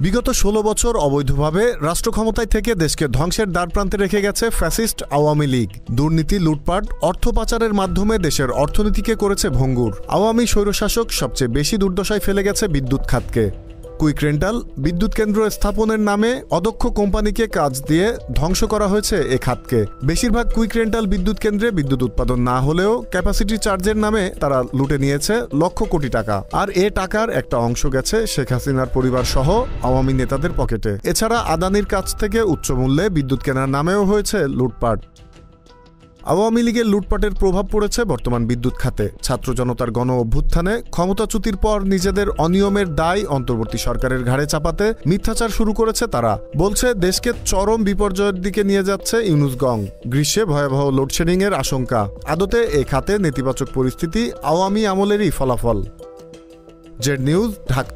বিগত ১৬ বছর অবৈধভাবে রাষ্ট্র ক্ষমতায় থেকে দেশকে ধ্বংসের দ্বারপ্রান্তে রেখে গেছে ফ্যাসিস্ট আওয়ামী লীগ। দুর্নীতি, লুটপাট, অর্থ পাচারের মাধ্যমে দেশের অর্থনীতিকে করেছে ভঙ্গুর। আওয়ামী স্বৈরশাসক সবচেয়ে বেশি দুর্দশায় ফেলে গেছে বিদ্যুৎ খাতকে। কুইক রেন্টাল বিদ্যুৎ কেন্দ্র স্থাপনের নামে অদক্ষ কোম্পানিকে কাজ দিয়ে ধ্বংস করা হয়েছে এ খাতকে। বেশিরভাগ কুইক রেন্টাল বিদ্যুৎ কেন্দ্রে বিদ্যুৎ উৎপাদন না হলেও ক্যাপাসিটি চার্জের নামে তারা লুটে নিয়েছে লক্ষ কোটি টাকা। আর এ টাকার একটা অংশ গেছে শেখ হাসিনার পরিবার সহ আওয়ামী নেতাদের পকেটে। এছাড়া আদানির কাছ থেকে উচ্চ মূল্যে বিদ্যুৎ কেনার নামেও হয়েছে লুটপাট। আওয়ামী লীগের লুটপাটের প্রভাব পড়েছে বর্তমান বিদ্যুৎ খাতে। ছাত্র জনতার গণ অভ্যুত্থানে ক্ষমতাচ্যুতির পর নিজেদের অনিয়মের দায় অন্তর্বর্তী সরকারের ঘাড়ে চাপাতে মিথ্যাচার শুরু করেছে তারা। বলছে দেশকে চরম বিপর্যয়ের দিকে নিয়ে যাচ্ছে ইউনুসগং। গ্রীষ্মে ভয়াবহ লোডশেডিংয়ের আশঙ্কা। আদতে এ খাতে নেতিবাচক পরিস্থিতি আওয়ামী আমলেরই ফলাফল। Z news, Dhaka.